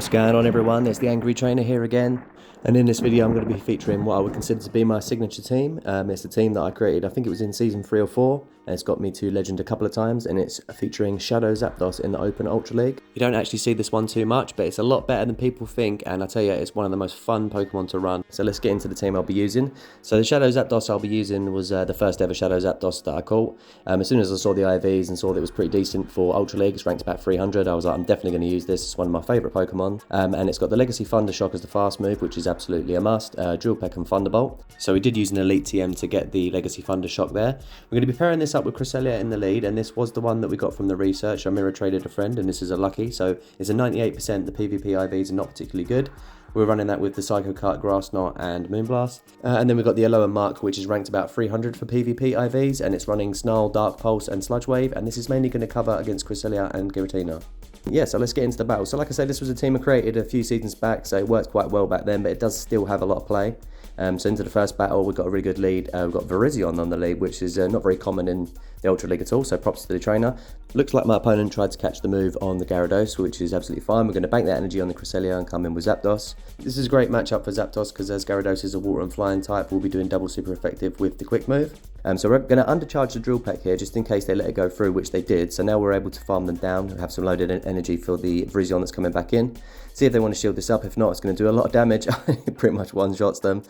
What's going on, everyone? It's the Angry Trainer here again, and in this video I'm going to be featuring what I would consider to be my signature team. It's a team that I created, I think it was in season 3 or 4, and it's got me to legend a couple of times, and it's featuring Shadow Zapdos in the Open Ultra League. You don't actually see this one too much, but it's a lot better than people think, and I tell you, it's one of the most fun Pokemon to run. So let's get into the team I'll be using. So the Shadow Zapdos I'll be using was the first ever Shadow Zapdos that I caught. As soon as I saw the IVs and saw that it was pretty decent for Ultra League, it's ranked about 300, I was like, I'm definitely going to use this. It's one of my favourite Pokemon, and it's got the Legacy Thunder Shock as the fast move, which is absolutely a must, Drill Peck and Thunderbolt. So we did use an Elite TM to get the Legacy Thunder Shock there. We're going to be pairing this up with Cresselia in the lead, and this was the one that we got from the research. I mirror traded a friend, and this is a lucky, so it's a 98%. The PvP IVs are not particularly good. We're running that with the Psycho Cut, Grass Knot and Moonblast. And then we've got the yellow AMuk, which is ranked about 300 for PvP IVs, and it's running Snarl, Dark Pulse and Sludge Wave, and this is mainly going to cover against Cresselia and Giratina. Yeah, so let's get into the battle. So like I said, this was a team I created a few seasons back, so it worked quite well back then, but it does still have a lot of play. So into the first battle, we've got a really good lead. We've got Virizion on the lead, which is not very common in the Ultra League at all, so props to the trainer. Looks like my opponent tried to catch the move on the Gyarados, which is absolutely fine. We're going to bank that energy on the Cresselia and come in with Zapdos. This is a great matchup for Zapdos, because as Gyarados is a water and flying type, we'll be doing double super effective with the quick move. So we're going to undercharge the Drill Peck here, just in case they let it go through, which they did. So now we're able to farm them down and have some loaded energy for the Virizion that's coming back in. See if they want to shield this up. If not, it's going to do a lot of damage. It pretty much one-shots them.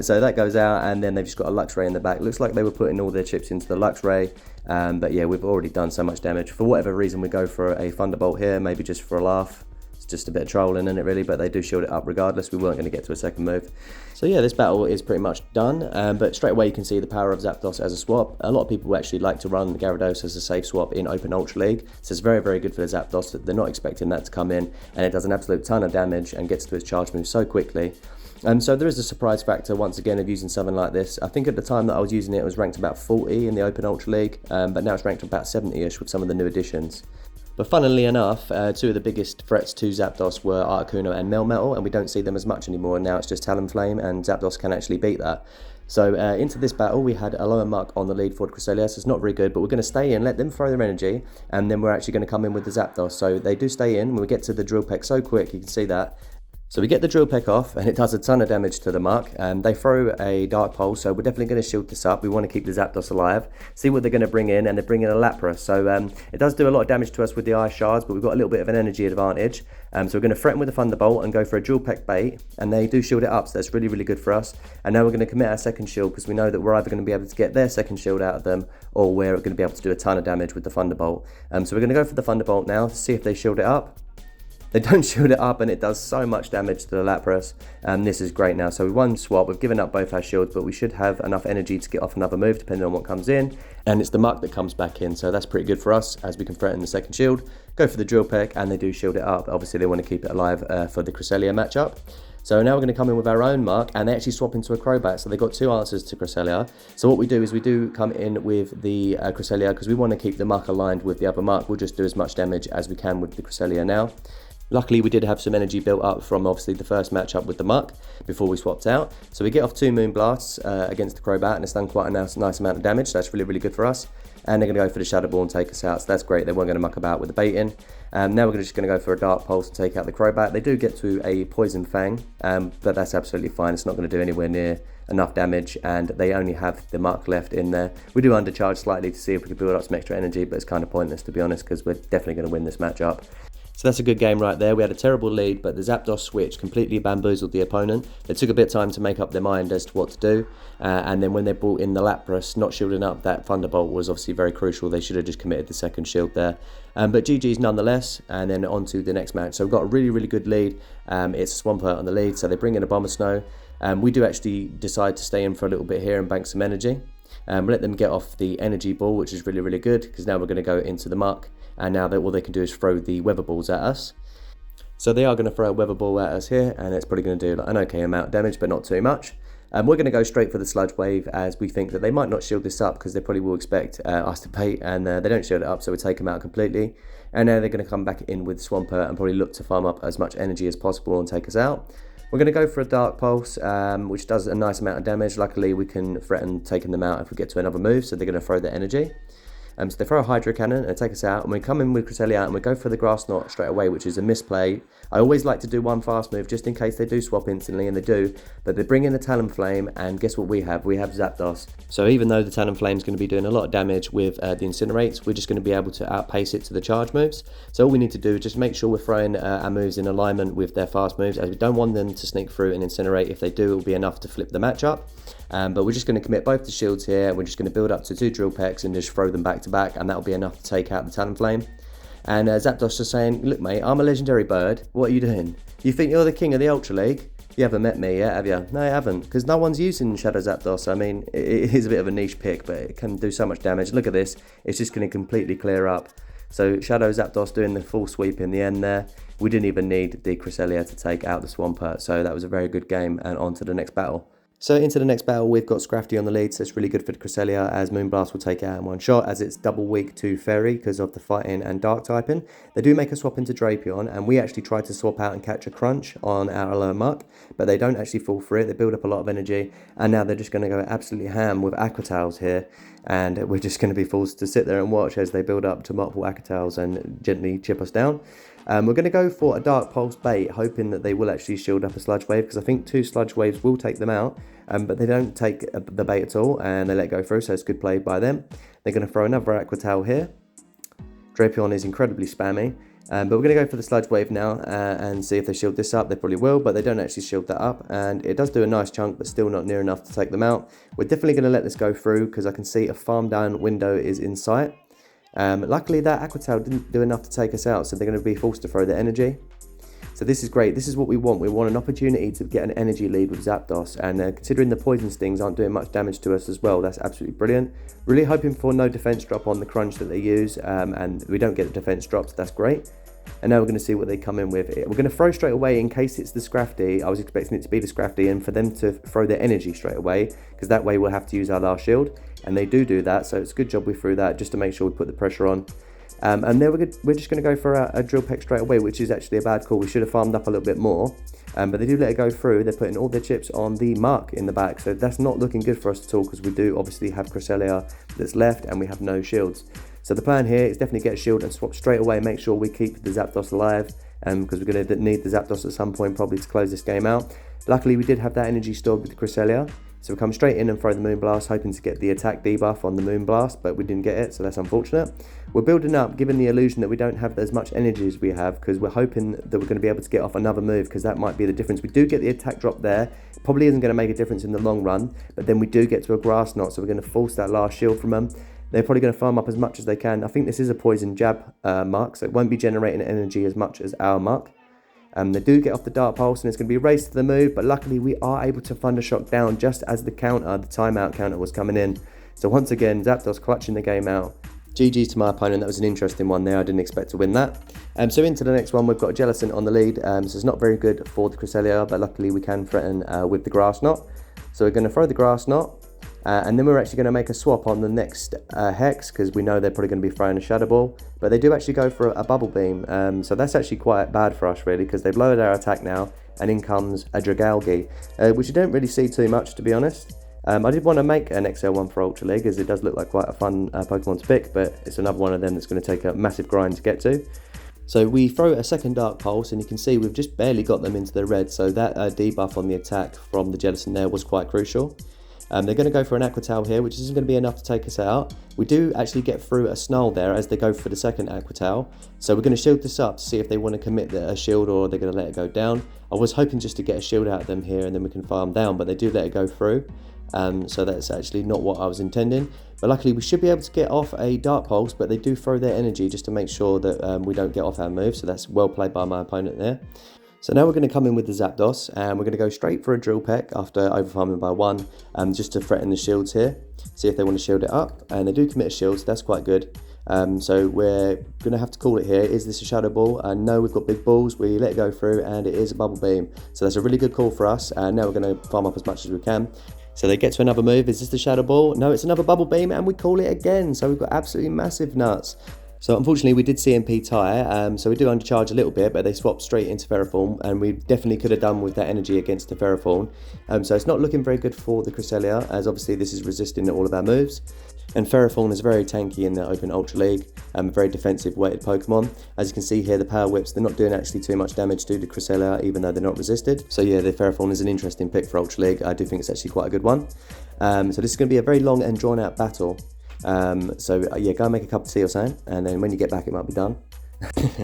So that goes out, and then they've just got a Luxray in the back. Looks like they were putting all their chips into the Luxray. But yeah, we've already done so much damage. For whatever reason, we go for a Thunderbolt here, maybe just for a laugh. It's just a bit of trolling in it really, but they do shield it up regardless. We weren't going to get to a second move. So yeah, this battle is pretty much done, but straight away you can see the power of Zapdos as a swap. A lot of people actually like to run the Gyarados as a safe swap in Open Ultra League, so it's very, very good for the Zapdos. They're not expecting that to come in, and it does an absolute ton of damage and gets to its charge move so quickly. So there is a surprise factor once again of using something like this. I think at the time that I was using it, it was ranked about 40 in the Open Ultra League, but now it's ranked about 70-ish with some of the new additions. But funnily enough, two of the biggest threats to Zapdos were Articuno and Melmetal, and we don't see them as much anymore. Now it's just Talonflame, and Zapdos can actually beat that. So into this battle, we had a lower Muck on the lead for Cresselia, so it's not very good, but we're going to stay in, let them throw their energy, and then we're actually going to come in with the Zapdos. So they do stay in. When we get to the Drill Peck so quick, you can see that. So we get the Drill Peck off, and it does a ton of damage to the Muck. They throw a Dark Pulse, so we're definitely going to shield this up. We want to keep the Zapdos alive. See what they're going to bring in, and they bring in a Lapras. So it does do a lot of damage to us with the Ice Shards, but we've got a little bit of an energy advantage. So we're going to threaten with a Thunderbolt and go for a Drill Peck bait, and they do shield it up, so that's really, really good for us. And now we're going to commit our second shield, because we know that we're either going to be able to get their second shield out of them, or we're going to be able to do a ton of damage with the Thunderbolt. So we're going to go for the Thunderbolt now to see if they shield it up. They don't shield it up, and it does so much damage to the Lapras. This is great now. So we won swap, we've given up both our shields, but we should have enough energy to get off another move depending on what comes in. And it's the Muck that comes back in, so that's pretty good for us as we can threaten the second shield. Go for the Drill Peck, and they do shield it up. Obviously they want to keep it alive for the Cresselia matchup. So now we're going to come in with our own Muck, and they actually swap into a Crobat, so they've got two answers to Cresselia. So what we do is we do come in with the Cresselia, because we want to keep the Muck aligned with the other Muck. We'll just do as much damage as we can with the Cresselia now. Luckily, we did have some energy built up from obviously the first matchup with the Muck before we swapped out. So we get off 2 Moonblasts against the Crobat, and it's done quite a nice amount of damage, so that's really, really good for us. And they're going to go for the Shadow Ball and take us out, so that's great. They weren't going to muck about with the baiting. Now we're just going to go for a Dark Pulse to take out the Crobat. They do get to a Poison Fang, but that's absolutely fine. It's not going to do anywhere near enough damage, and they only have the Muck left in there. We do undercharge slightly to see if we can build up some extra energy, but it's kind of pointless, to be honest, because we're definitely going to win this matchup. So that's a good game right there. We had a terrible lead, but the Zapdos switch completely bamboozled the opponent. They took a bit of time to make up their mind as to what to do. And then when they brought in the Lapras, not shielding up that Thunderbolt was obviously very crucial. They should have just committed the second shield there. But GG's nonetheless, and then on to the next match. So we've got a really, really good lead. It's a Swampert on the lead, so they bring in a Bomber Snow. We do actually decide to stay in for a little bit here and bank some energy. Let them get off the Energy Ball, which is really, really good, because now we're going to go into the Muck. And now all they can do is throw the Weather Balls at us. So they are going to throw a Weather Ball at us here, and it's probably going to do an okay amount of damage, but not too much. We're going to go straight for the Sludge Wave, as we think that they might not shield this up, because they probably will expect us to bait, and they don't shield it up, so we take them out completely. And now they're going to come back in with Swampert and probably look to farm up as much energy as possible and take us out. We're going to go for a Dark Pulse, which does a nice amount of damage. Luckily, we can threaten taking them out if we get to another move, so they're going to throw their energy. So they throw a Hydro Cannon and take us out, and we come in with Cresselia and we go for the Grass Knot straight away, which is a misplay. I always like to do one fast move just in case they do swap instantly, and they do, but they bring in the Talonflame, and guess what we have? We have Zapdos. So even though the Talonflame is going to be doing a lot of damage with the Incinerates, we're just going to be able to outpace it to the charge moves. So all we need to do is just make sure we're throwing our moves in alignment with their fast moves, as we don't want them to sneak through and Incinerate. If they do, it will be enough to flip the matchup. But we're just going to commit both the shields here. We're just going to build up to 2 Drill Pecks and just throw them back to back, and that'll be enough to take out the Talonflame. And Zapdos just saying, look mate, I'm a legendary bird, what are you doing? You think you're the king of the Ultra League? You haven't met me yet, have you? No, I haven't, because no one's using Shadow Zapdos. I mean, it is a bit of a niche pick, but it can do so much damage. Look at this, it's just going to completely clear up. So Shadow Zapdos doing the full sweep in the end there. We didn't even need the Cresselia to take out the Swampert, so that was a very good game, and on to the next battle. So into the next battle, we've got Scrafty on the lead, so it's really good for the Cresselia, as Moonblast will take it out in one shot, as it's double weak to Fairy because of the fighting and dark typing. They do make a swap into Drapion, and we actually tried to swap out and catch a Crunch on our AMuk, but they don't actually fall for it. They build up a lot of energy, and now they're just going to go absolutely ham with Aquatails here, and we're just going to be forced to sit there and watch as they build up to multiple Aquatails and gently chip us down. We're going to go for a Dark Pulse bait, hoping that they will actually shield up a Sludge Wave, because I think 2 Sludge Waves will take them out, but they don't take the bait at all, and they let go through, so it's good play by them. They're going to throw another Aquatail here. Drapion is incredibly spammy, but we're going to go for the Sludge Wave now and see if they shield this up. They probably will, but they don't actually shield that up, and it does do a nice chunk, but still not near enough to take them out. We're definitely going to let this go through, because I can see a farm down window is in sight. Luckily that Aquatail didn't do enough to take us out, so they're going to be forced to throw their energy. So this is great, this is what we want. We want an opportunity to get an energy lead with Zapdos, and considering the Poison Stings aren't doing much damage to us as well, that's absolutely brilliant. Really hoping for no defense drop on the Crunch that they use, and we don't get the defense drops, that's great. And now we're going to see what they come in with. We're going to throw straight away in case it's the Scrafty. I was expecting it to be the Scrafty, and for them to throw their energy straight away, because that way we'll have to use our last shield, and they do that, so it's a good job we threw that just to make sure we put the pressure on. And then we're just going to go for a Drill Peck straight away, which is actually a bad call. We should have farmed up a little bit more, but they do let it go through. They're putting all their chips on the Muk in the back, so that's not looking good for us at all, because we do obviously have Cresselia that's left, and we have no shields. So the plan here is definitely get a shield and swap straight away, make sure we keep the Zapdos alive, because we're going to need the Zapdos at some point probably to close this game out. Luckily we did have that energy stored with the Cresselia, so we come straight in and throw the Moonblast, hoping to get the attack debuff on the Moonblast, but we didn't get it, so that's unfortunate. We're building up, given the illusion that we don't have as much energy as we have, because we're hoping that we're going to be able to get off another move, because that might be the difference. We do get the attack drop there, probably isn't going to make a difference in the long run, but then we do get to a Grass Knot, so we're going to force that last shield from them. They're probably going to farm up as much as they can. I think this is a Poison Jab Muk, so it won't be generating energy as much as our Muk. They do get off the Dark Pulse, and it's going to be a race to the move, but luckily we are able to Thundershock down just as the timeout counter was coming in. So once again, Zapdos clutching the game out. GG's to my opponent, that was an interesting one there, I didn't expect to win that. So into the next one, we've got a Jellicent on the lead, so it's not very good for the Cresselia, but luckily we can threaten with the Grass Knot. So we're going to throw the Grass Knot, and then we're actually going to make a swap on the next Hex, because we know they're probably going to be throwing a Shadow Ball, but they do actually go for a Bubble Beam, so that's actually quite bad for us really, because they've lowered our attack now, and in comes a Dragalge, which you don't really see too much, to be honest. I did want to make an XL1 for Ultra League, as it does look like quite a fun Pokemon to pick, but it's another one of them that's going to take a massive grind to get to. So we throw a second Dark Pulse, and you can see we've just barely got them into the red, so that debuff on the attack from the Jellicent there was quite crucial. They're going to go for an Aquatail here, which isn't going to be enough to take us out. We do actually get through a Snarl there as they go for the second Aquatail. So we're going to shield this up to see if they want to commit a shield, or they're going to let it go down. I was hoping just to get a shield out of them here and then we can farm down, but they do let it go through. So that's actually not what I was intending. But luckily we should be able to get off a Dark Pulse, but they do throw their energy just to make sure that we don't get off our move. So that's well played by my opponent there. So now we're going to come in with the Zapdos, and we're going to go straight for a Drill Peck after overfarming by 1, just to threaten the shields here, see if they want to shield it up, and they do commit a shield, so that's quite good. So we're going to have to call it here. Is this a Shadow Ball? No, we've got big balls, we let it go through, and it is a Bubble Beam. So that's a really good call for us, and now we're going to farm up as much as we can. So they get to another move. Is this the Shadow Ball? No, it's another Bubble Beam, and we call it again. So we've got absolutely massive nuts. So unfortunately we did CMP Tire, so we do undercharge a little bit, but they swapped straight into Ferrothorn, and we definitely could have done with that energy against the Ferrothorn. So it's not looking very good for the Cresselia, as obviously this is resisting all of our moves. And Ferrothorn is very tanky in the Open Ultra League, a very defensive weighted Pokemon. As you can see here, the Power Whips, they're not doing actually too much damage due to Cresselia, even though they're not resisted. So yeah, the Ferrothorn is an interesting pick for Ultra League. I do think it's actually quite a good one. So this is going to be a very long and drawn out battle. Yeah, go and make a cup of tea or something, and then when you get back it might be done.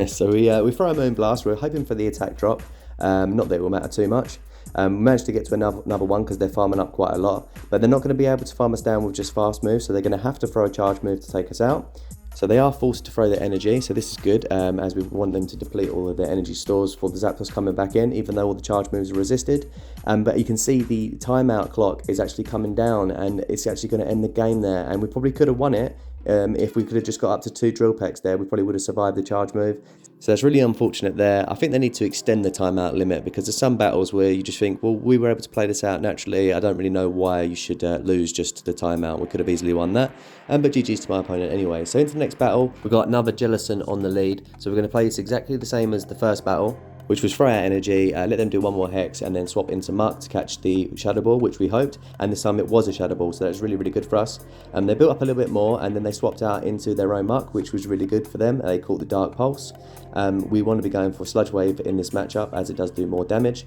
So we throw a Moonblast. We're hoping for the attack drop, not that it will matter too much. We managed to get to another one because they're farming up quite a lot, but they're not going to be able to farm us down with just fast moves, so they're going to have to throw a charge move to take us out. So they are forced to throw their energy, so this is good, as we want them to deplete all of their energy stores for the Zapdos coming back in, even though all the charge moves are resisted. But you can see the timeout clock is actually coming down, and it's actually going to end the game there, and we probably could have won it. If we could have just got up to 2 drill pecks there, we probably would have survived the charge move. So that's really unfortunate there. I think they need to extend the timeout limit, because there's some battles where you just think, well, we were able to play this out naturally. I don't really know why you should lose just to the timeout. We could have easily won that. But GG's to my opponent anyway. So into the next battle, we've got another Jellicent on the lead. So we're going to play this exactly the same as the first battle, which was throw out energy, let them do one more hex, and then swap into Muk to catch the Shadow Ball, which we hoped, and this time it was a Shadow Ball, so that's really, really good for us. They built up a little bit more, and then they swapped out into their own Muk, which was really good for them. They caught the Dark Pulse. We want to be going for Sludge Wave in this matchup, as it does do more damage.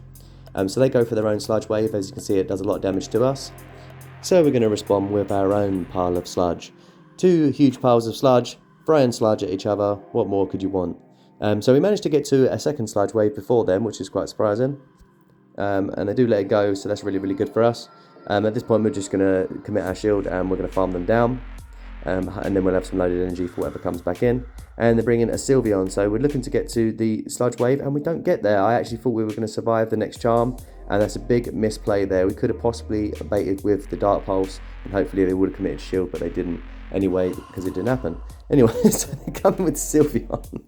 So they go for their own Sludge Wave. As you can see, it does a lot of damage to us. So we're going to respond with our own pile of Sludge. 2 huge piles of Sludge, throwing Sludge at each other. What more could you want? So we managed to get to a second Sludge Wave before them, which is quite surprising. And they do let it go, so that's really, really good for us. At this point, we're just going to commit our shield, and we're going to farm them down. And then we'll have some loaded energy for whatever comes back in. And they bring in a Sylveon, so we're looking to get to the Sludge Wave, and we don't get there. I actually thought we were going to survive the next charm, and that's a big misplay there. We could have possibly baited with the Dark Pulse, and hopefully they would have committed shield, but they didn't anyway, because it didn't happen. Anyway, so they come in with Sylveon.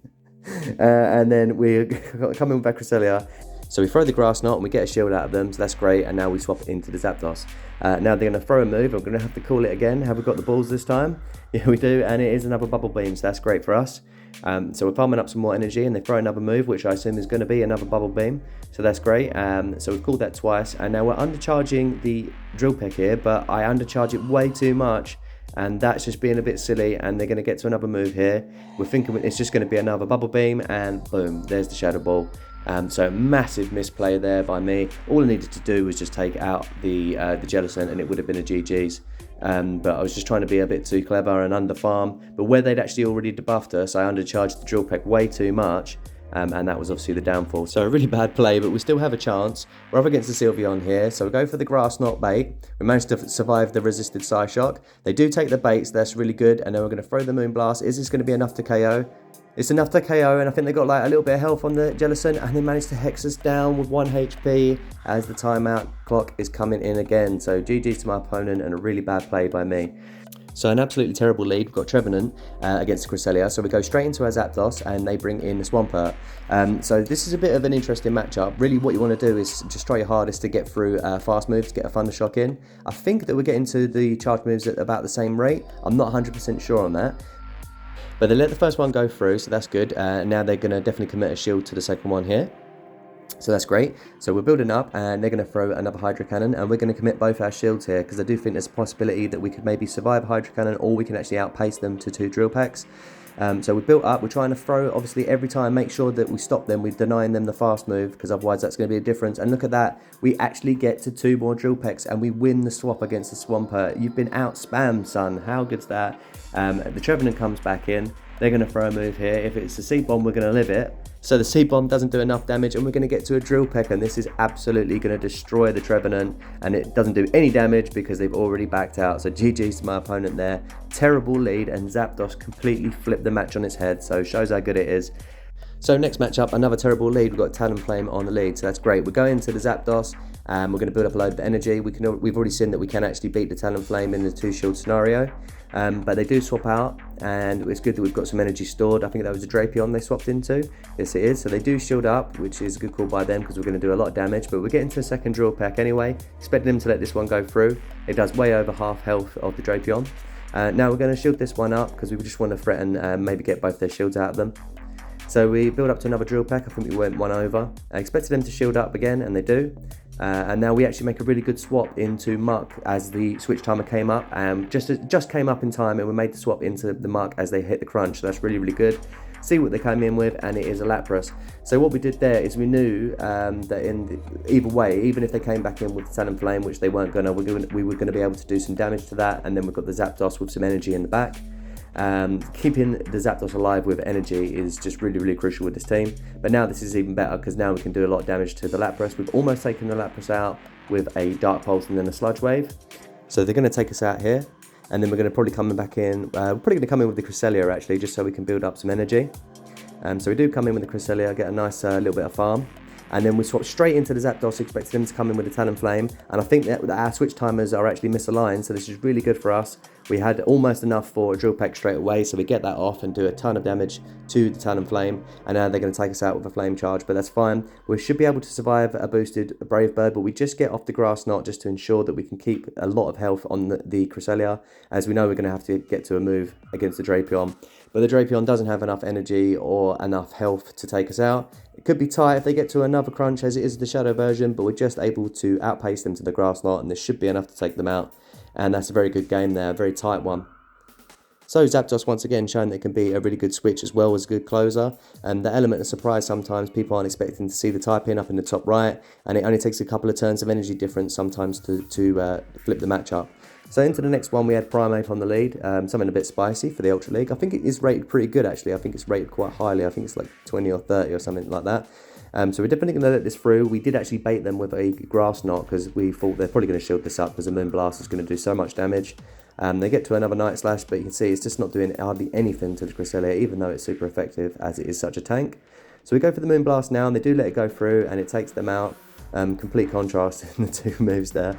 And then we're coming with Cresselia. So we throw the Grass Knot and we get a shield out of them, so that's great. And now we swap into the Zapdos. Now they're going to throw a move. I'm going to have to call it again. Have we got the balls this time? Yeah, we do, and it is another Bubble Beam, so that's great for us. So we're farming up some more energy, and they throw another move, which I assume is going to be another Bubble Beam, so that's great. So we've called that twice, and now we're undercharging the Drill Peck here, but I undercharge it way too much, and that's just being a bit silly, and they're going to get to another move here. We're thinking it's just going to be another Bubble Beam, and boom, there's the Shadow Ball. So massive misplay there by me. All I needed to do was just take out the Jellicent, and it would have been a GG's. But I was just trying to be a bit too clever and under farm. But where they'd actually already debuffed us, I undercharged the Drill Peck way too much. And that was obviously the downfall. So a really bad play, but we still have a chance. We're up against the Sylveon here, so we go for the Grass Knot bait. We managed to survive the resisted Psyshock. They do take the baits, that's really good, and then we're going to throw the Moonblast. Is this going to be enough to KO? It's enough to KO, and I think they got like a little bit of health on the Jellicent, and they managed to hex us down with 1 HP as the timeout clock is coming in again. So GG's to my opponent, and a really bad play by me. So an absolutely terrible lead. We've got Trevenant against Cresselia. So we go straight into our Zapdos, and they bring in the Swampert. So this is a bit of an interesting matchup. Really what you want to do is just try your hardest to get through fast moves, to get a Thundershock in. I think that we're getting to the charge moves at about the same rate. I'm not 100% sure on that. But they let the first one go through, so that's good. Now they're going to definitely commit a shield to the second one here. So that's great. So we're building up, and they're going to throw another Hydro Cannon, and we're going to commit both our shields here, because I do think there's a possibility that we could maybe survive a Hydro Cannon, or we can actually outpace them to 2 drill packs. So we built up, we're trying to throw, obviously every time, make sure that we stop them, we're denying them the fast move, because otherwise that's going to be a difference. And look at that, we actually get to 2 more drill pecks, and we win the swap against the Swampert. You've been out spammed, son. How good's that? The Trevenant comes back in. They're going to throw a move here. If it's a Seed Bomb, we're going to live it. So the Seed Bomb doesn't do enough damage, and we're going to get to a Drill Peck, and this is absolutely going to destroy the Trevenant, and it doesn't do any damage because they've already backed out. So GG's to my opponent there. Terrible lead, and Zapdos completely flipped the match on its head, so shows how good it is. So next matchup, another terrible lead. We've got Talonflame on the lead, so that's great. We're going to the Zapdos, and we're going to build up a load of energy. We've already seen that we can actually beat the Talonflame in the 2-shield scenario. But they do swap out, and it's good that we've got some energy stored. I think that was a Drapion they swapped into. Yes, it is. So they do shield up, which is a good call by them, because we're going to do a lot of damage. But we're getting to a second Drill Peck anyway. Expecting them to let this one go through. It does way over half health of the Drapion. Now we're going to shield this one up, because we just want to threaten maybe get both their shields out of them. So we build up to another Drill Peck. I think we went one over. I expected them to shield up again, and they do. And now we actually make a really good swap into Muck as the switch timer came up. Just came up in time, and we made the swap into the Muck as they hit the crunch. So that's really, really good. See what they came in with, and it is a Lapras. So what we did there is we knew that either way, even if they came back in with the Talonflame, which they weren't gonna, we were gonna be able to do some damage to that. And then we've got the Zapdos with some energy in the back. Keeping the Zapdos alive with energy is just really, really crucial with this team. But now this is even better because now we can do a lot of damage to the Lapras. We've almost taken the Lapras out with a Dark Pulse and then a Sludge Wave. So they're going to take us out here, and then we're going to probably come back in. We're probably going to come in with the Cresselia actually, just so we can build up some energy. So we do come in with the Cresselia, get a nice little bit of farm. And then we swap straight into the Zapdos, expecting him to come in with the Talonflame. And I think that our switch timers are actually misaligned, so this is really good for us. We had almost enough for a Drill Peck straight away, so we get that off and do a ton of damage to the Talonflame. And now they're going to take us out with a Flame Charge, but that's fine. We should be able to survive a boosted Brave Bird, but we just get off the Grass Knot just to ensure that we can keep a lot of health on the Cresselia, as we know we're going to have to get to a move against the Drapion. But the Drapion doesn't have enough energy or enough health to take us out. It could be tight if they get to another crunch, as it is the Shadow version, but we're just able to outpace them to the Grass Knot, and this should be enough to take them out. And that's a very good game there, a very tight one. So Zapdos once again showing that it can be a really good switch as well as a good closer. And the element of surprise, sometimes people aren't expecting to see the type in up in the top right, and it only takes a couple of turns of energy difference sometimes to flip the matchup. So into the next one, we had Primeape on the lead, something a bit spicy for the Ultra League. I think it is rated pretty good actually. I think it's rated quite highly. I think it's like 20 or 30 or something like that. So we're definitely going to let this through. We did actually bait them with a Grass Knot because we thought they're probably going to shield this up because the Moonblast is going to do so much damage. They get to another Night Slash, but you can see it's just not doing hardly anything to the Cresselia, even though it's super effective as it is such a tank. So we go for the Moonblast now, and they do let it go through, and it takes them out. Complete contrast in the two moves there.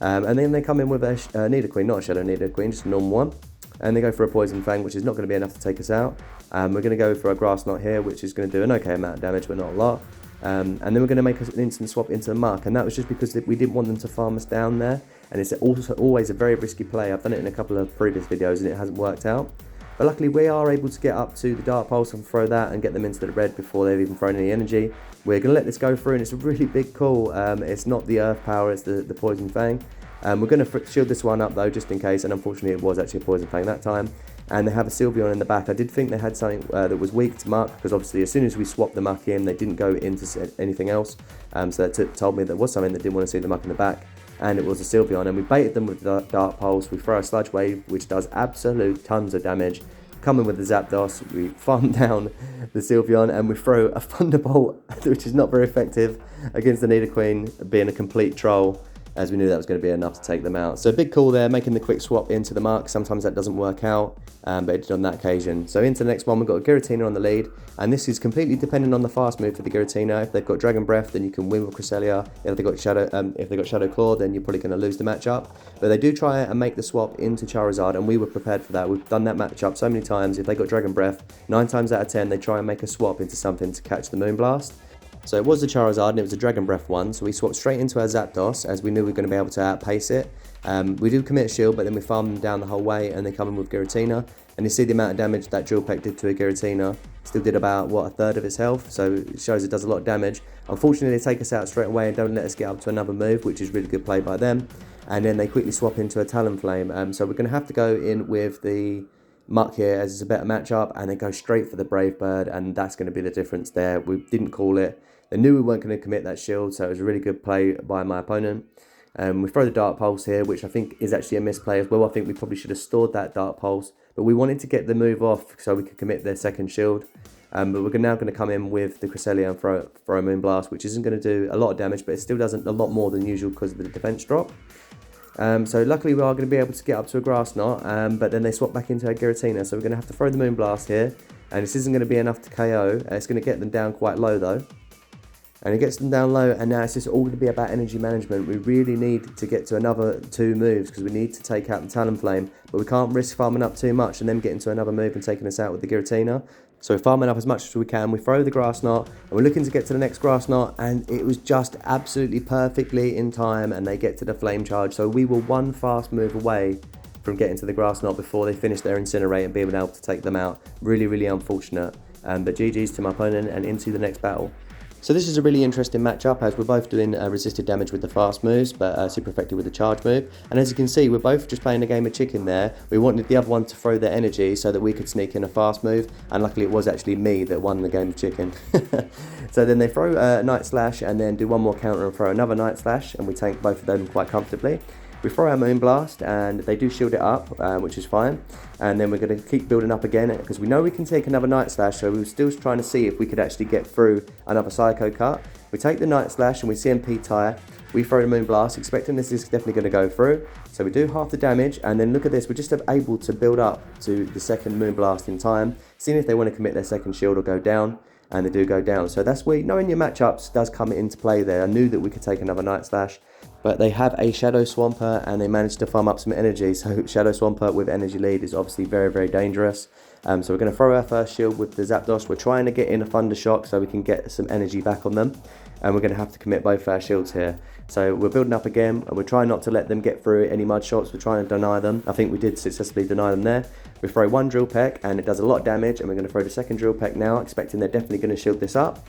And then they come in with a Nidoqueen, not a Shadow Nidoqueen, just a normal one. And they go for a Poison Fang, which is not going to be enough to take us out. We're going to go for a Grass Knot here, which is going to do an okay amount of damage, but not a lot. And then we're going to make an instant swap into the Muck, and that was just because we didn't want them to farm us down there. And it's also always a very risky play. I've done it in a couple of previous videos and it hasn't worked out. But luckily we are able to get up to the Dark Pulse and throw that and get them into the red before they've even thrown any energy. We're going to let this go through, and it's a really big call. It's not the Earth Power, it's the Poison Fang. We're going to shield this one up though, just in case, and unfortunately it was actually a Poison Fang that time. And they have a Sylveon in the back. I did think they had something that was weak to Muck, because obviously as soon as we swapped the Muck in, they didn't go into anything else. So that told me there was something that didn't want to see the Muck in the back, and it was a Sylveon. And we baited them with the Dark Pulse. We throw a Sludge Wave, which does absolute tons of damage. Come in with the Zapdos, we farm down the Sylveon, and we throw a Thunderbolt, which is not very effective against the Nidoqueen, being a complete troll, as we knew that was going to be enough to take them out. So big call there, making the quick swap into the Muck. Sometimes that doesn't work out, but it did on that occasion. So into the next one, we've got a Giratina on the lead, and this is completely dependent on the fast move for the Giratina. If they've got Dragon Breath, then you can win with Cresselia. If they've got Shadow Claw, then you're probably going to lose the matchup. But they do try and make the swap into Charizard, and we were prepared for that. We've done that matchup so many times. If they got Dragon Breath, 9 times out of 10, they try and make a swap into something to catch the Moonblast. So it was the Charizard, and it was a Dragon Breath one, so we swapped straight into our Zapdos, as we knew we were going to be able to outpace it. We do commit a shield, but then we farm them down the whole way, and they come in with Giratina. And you see the amount of damage that Drill Peck did to a Giratina. Still did about, what, a third of its health, so it shows it does a lot of damage. Unfortunately, they take us out straight away and don't let us get up to another move, which is really good play by them. And then they quickly swap into a Talonflame. So we're going to have to go in with the Muck here, as it's a better matchup, and they go straight for the Brave Bird, and that's going to be the difference there. We didn't call it. They knew we weren't going to commit that shield, so it was a really good play by my opponent. We throw the Dark Pulse here, which I think is actually a misplay as well. I think we probably should have stored that Dark Pulse, but we wanted to get the move off so we could commit their second shield. But we're now going to come in with the Cresselia and throw a Moonblast, which isn't going to do a lot of damage, but it still does a lot more than usual because of the defense drop. So luckily we are going to be able to get up to a Grass Knot, but then they swap back into a Giratina, so we're going to have to throw the Moonblast here, and this isn't going to be enough to KO. It's going to get them down quite low though. And it gets them down low, and now it's just all going to be about energy management. We really need to get to another 2 moves because we need to take out the Talonflame, but we can't risk farming up too much and then getting to another move and taking us out with the Giratina. So we're farming up as much as we can. We throw the Grass Knot, and we're looking to get to the next Grass Knot, and it was just absolutely perfectly in time, and they get to the Flame Charge. So we were one fast move away from getting to the Grass Knot before they finished their Incinerate and being able to take them out. Really, really unfortunate. But GG's to my opponent, and into the next battle. So this is a really interesting matchup as we're both doing resisted damage with the fast moves, but super effective with the charge move. And as you can see, we're both just playing a game of chicken there. We wanted the other one to throw their energy so that we could sneak in a fast move, and luckily it was actually me that won the game of chicken. So then they throw a Night Slash and then do one more counter and throw another Night Slash, and we tank both of them quite comfortably. We throw our Moonblast and they do shield it up, which is fine. And then we're going to keep building up again because we know we can take another Night Slash, so we were still trying to see if we could actually get through another Psycho Cut. We take the Night Slash and we CMP Tire. We throw the Moonblast, expecting this is definitely going to go through. So we do half the damage, and then look at this, we're just able to build up to the second Moonblast in time, seeing if they want to commit their second shield or go down. And they do go down. So that's where knowing your matchups does come into play there. I knew that we could take another Night Slash, but they have a Shadow Swampert and they managed to farm up some energy. So Shadow Swampert with energy lead is obviously very, very dangerous. So we're going to throw our first shield with the Zapdos. We're trying to get in a Thunder Shock so we can get some energy back on them. And we're going to have to commit both our shields here. So we're building up again, and we're trying not to let them get through any mud shots. We're trying to deny them. I think we did successfully deny them there. We throw one Drill Peck, and it does a lot of damage, and we're going to throw the second Drill Peck now, expecting they're definitely going to shield this up.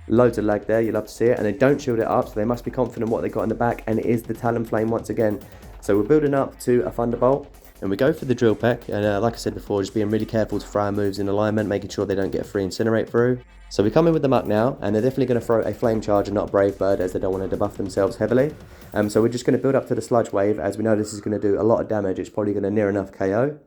Loads of lag there, you love to see it, and they don't shield it up, so they must be confident what they got in the back, and it is the Talonflame once again. So we're building up to a Thunderbolt, and we go for the Drill Peck, and like I said before, just being really careful to throw our moves in alignment, making sure they don't get a free Incinerate through. So we come in with the Muck now, and they're definitely going to throw a Flame Charge and not a Brave Bird, as they don't want to debuff themselves heavily. So we're just going to build up to the Sludge Wave, as we know this is going to do a lot of damage. It's probably going to near enough KO.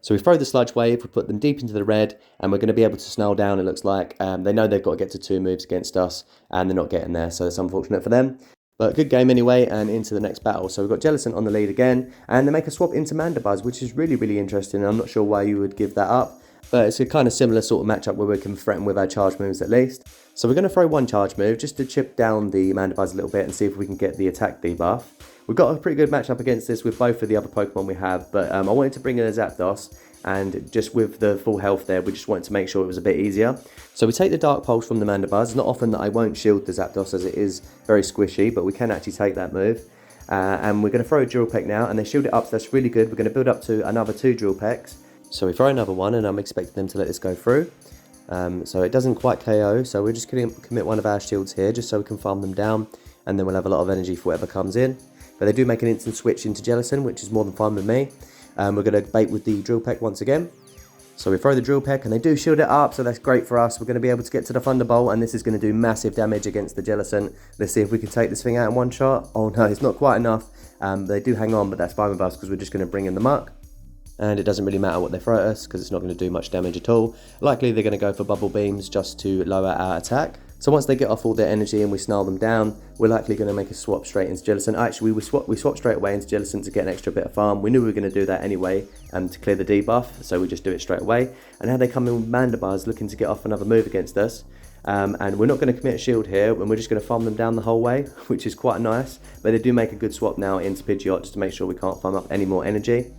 So we throw the Sludge Wave, we put them deep into the red, and we're going to be able to snarl down, it looks like. They know they've got to get to 2 moves against us, and they're not getting there, so it's unfortunate for them. But good game anyway, and into the next battle. So we've got Jellicent on the lead again, and they make a swap into Mandibuzz, which is really, really interesting. I'm not sure why you would give that up, but it's a kind of similar sort of matchup where we can threaten with our charge moves at least. So we're going to throw one charge move just to chip down the Mandibuzz a little bit and see if we can get the attack debuff. We've got a pretty good matchup against this with both of the other Pokemon we have, but I wanted to bring in a Zapdos, and just with the full health there, we just wanted to make sure it was a bit easier. So we take the Dark Pulse from the Mandibuzz. It's not often that I won't shield the Zapdos as it is very squishy, but we can actually take that move. And we're going to throw a Drill Peck now, and they shield it up, so that's really good. We're going to build up to another 2 Drill Pecks. So we throw another one, and I'm expecting them to let this go through. So it doesn't quite KO, so we're just going to commit one of our shields here, just so we can farm them down, and then we'll have a lot of energy for whatever comes in. But they do make an instant switch into Jellicent, which is more than fine with me. We're going to bait with the Drill Peck once again. So we throw the Drill Peck, and they do shield it up, so that's great for us. We're going to be able to get to the Thunderbolt, and this is going to do massive damage against the Jellicent. Let's see if we can take this thing out in one shot. Oh no, it's not quite enough. They do hang on, but that's fine with us because we're just going to bring in the Muck. And it doesn't really matter what they throw at us because it's not going to do much damage at all. Likely they're going to go for Bubble Beams just to lower our attack. So once they get off all their energy and we snarl them down, we're likely going to make a swap straight into Jellicent. Actually, we swap straight away into Jellicent to get an extra bit of farm. We knew we were going to do that anyway to clear the debuff, so we just do it straight away. And now they come in with Mandibuzz looking to get off another move against us. And we're not going to commit a shield here, and we're just going to farm them down the whole way, which is quite nice. But they do make a good swap now into Pidgeot just to make sure we can't farm up any more energy.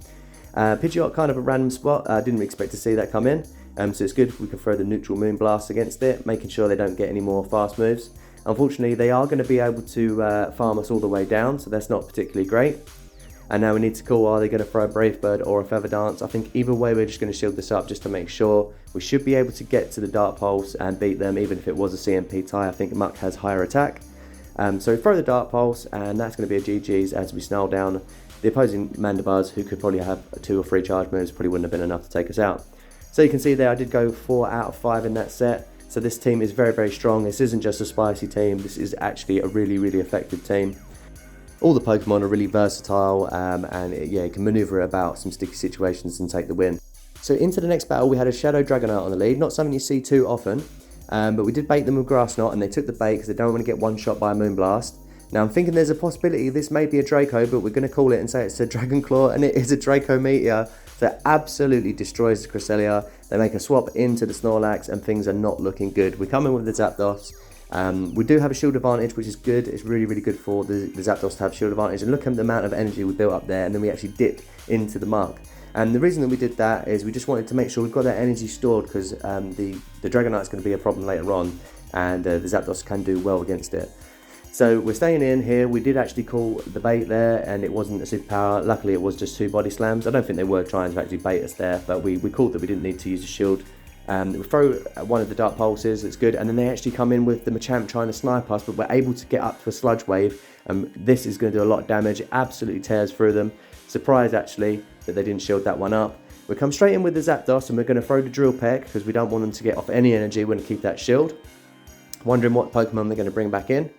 Pidgeot, kind of a random spot. I didn't expect to see that come in. So it's good we can throw the neutral Moonblast against it, making sure they don't get any more fast moves. Unfortunately, they are going to be able to farm us all the way down, so that's not particularly great. And now we need to call, are they going to throw a Brave Bird or a Feather Dance? I think either way we're just going to shield this up just to make sure. We should be able to get to the Dark Pulse and beat them, even if it was a CMP tie. I think Muck has higher attack. So we throw the Dark Pulse, and that's going to be a GG's as we snarl down the opposing Mandibuzz, who could probably have 2 or 3 charge moves, probably wouldn't have been enough to take us out. So you can see there I did go 4 out of 5 in that set. So this team is very, very strong. This isn't just a spicy team, this is actually a really, really effective team. All the Pokemon are really versatile, and yeah, you can maneuver about some sticky situations and take the win. So into the next battle we had a Shadow Dragonite on the lead, not something you see too often, but we did bait them with Grass Knot, and they took the bait because they don't want to get one shot by a Moonblast. Now I'm thinking there's a possibility this may be a Draco, but we're going to call it and say it's a Dragon Claw, and it is a Draco Meteor. So it absolutely destroys the Cresselia. They make a swap into the Snorlax, and things are not looking good. We come in with the Zapdos. We do have a shield advantage, which is good. It's really, really good for the Zapdos to have shield advantage. And look at the amount of energy we built up there, and then we actually dipped into the Muck. And the reason that we did that is we just wanted to make sure we've got that energy stored, because the Dragonite's going to be a problem later on, and the Zapdos can do well against it. So we're staying in here. We did actually call the bait there, and it wasn't a superpower. Luckily it was just 2 body slams. I don't think they were trying to actually bait us there, but we called that we didn't need to use a shield We throw one of the Dark Pulses, it's good, and then they actually come in with the Machamp trying to snipe us, but we're able to get up to a Sludge Wave. This is going to do a lot of damage, it absolutely tears through them. Surprised actually that they didn't shield that one up. We come straight in with the Zapdos and we're going to throw the Drill Peck because we don't want them to get off any energy. We're going to keep that shield. Wondering what Pokemon they're going to bring back in.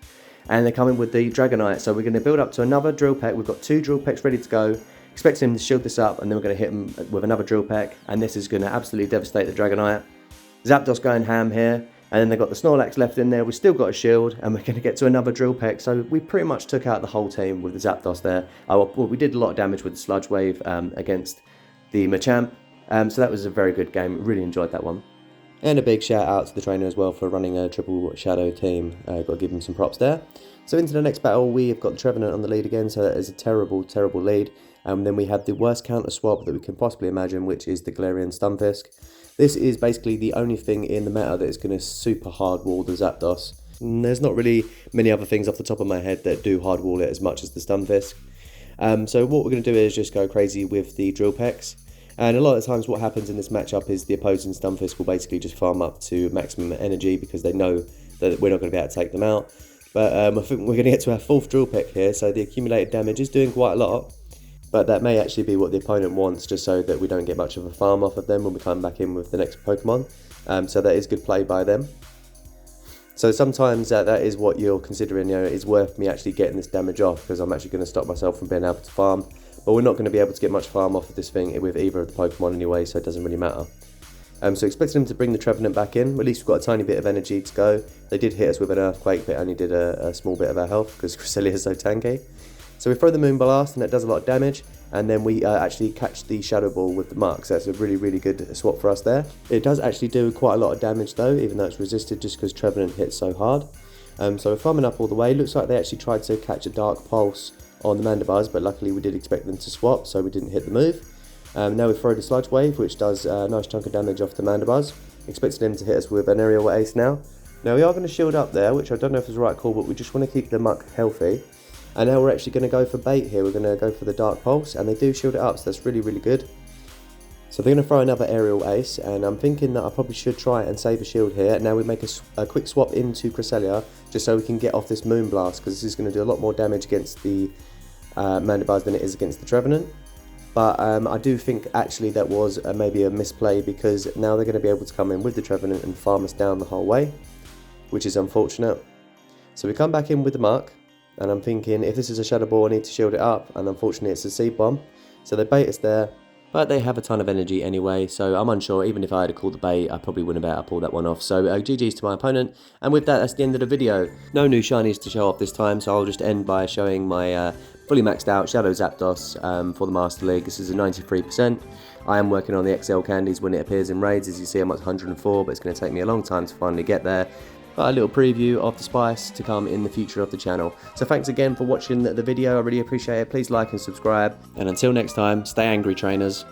And they're coming with the Dragonite, so we're going to build up to another Drill Peck. We've got 2 Drill Pecks ready to go. Expecting him to shield this up, and then we're going to hit him with another Drill Peck, and this is going to absolutely devastate the Dragonite. Zapdos going ham here, and then they've got the Snorlax left in there. We've still got a shield, and we're going to get to another Drill Peck, so we pretty much took out the whole team with the Zapdos there. Well, we did a lot of damage with the Sludge Wave against the Machamp, so that was a very good game. Really enjoyed that one. And a big shout out to the trainer as well for running a triple Shadow team. Got to give him some props there. So into the next battle, we have got the Trevenant on the lead again, so that is a terrible, terrible lead. Then we have the worst counter swap that we can possibly imagine, which is the Galarian Stunfisk. This is basically the only thing in the meta that is going to super hard wall the Zapdos. And there's not really many other things off the top of my head that do hard wall it as much as the Stunfisk. So what we're going to do is just go crazy with the Drill Pecks. And a lot of the times what happens in this matchup is the opposing Stunfisk will basically just farm up to maximum energy because they know that we're not going to be able to take them out. But I think we're going to get to our 4th Drill Peck here, so the accumulated damage is doing quite a lot. But that may actually be what the opponent wants, just so that we don't get much of a farm off of them when we come back in with the next Pokemon. So that is good play by them. So sometimes that is what you're considering, it's worth me actually getting this damage off, because I'm actually going to stop myself from being able to farm. But we're not going to be able to get much farm off of this thing with either of the Pokemon anyway, so it doesn't really matter. So expecting them to bring the Trevenant back in. At least we've got a tiny bit of energy to go. They did hit us with an Earthquake, but it only did a small bit of our health because Cresselia is so tanky. So we throw the Moonblast and that does a lot of damage, and then we actually catch the Shadow Ball with the Muk, so that's a really, really good swap for us there. It does actually do quite a lot of damage though, even though it's resisted just because Trevenant hits so hard. So we're farming up all the way. Looks like they actually tried to catch a Dark Pulse on the Mandibuzz, but luckily we did expect them to swap, so we didn't hit the move. Now we throw the Sludge Wave, which does a nice chunk of damage off the Mandibuzz. Expecting them to hit us with an Aerial Ace now. Now we are going to shield up there, which I don't know if is the right call, but we just want to keep the Muk healthy. And now we're actually going to go for bait here. We're going to go for the Dark Pulse, and they do shield it up, so that's really, really good. So they're going to throw another Aerial Ace, and I'm thinking that I probably should try and save a shield here. Now we make a quick swap into Cresselia, just so we can get off this Moonblast, because this is going to do a lot more damage against the Mandibuzz than it is against the Trevenant. But I do think actually that was maybe a misplay, because now they're going to be able to come in with the Trevenant and farm us down the whole way, which is unfortunate. So we come back in with the Muk. And I'm thinking, if this is a Shadow Ball, I need to shield it up. And unfortunately, it's a Seed Bomb. So they bait us there. But they have a ton of energy anyway. So I'm unsure. Even if I had to call the bait, I probably wouldn't have been able to pull that one off. So GG's to my opponent. And with that, that's the end of the video. No new shinies to show off this time. So I'll just end by showing my fully maxed out Shadow Zapdos for the Master League. This is a 93%. I am working on the XL candies when it appears in raids. As you see, I'm at 104. But it's going to take me a long time to finally get there. But a little preview of the spice to come in the future of the channel. So thanks again for watching the video, I really appreciate it. Please like and subscribe, and until next time, stay angry, trainers.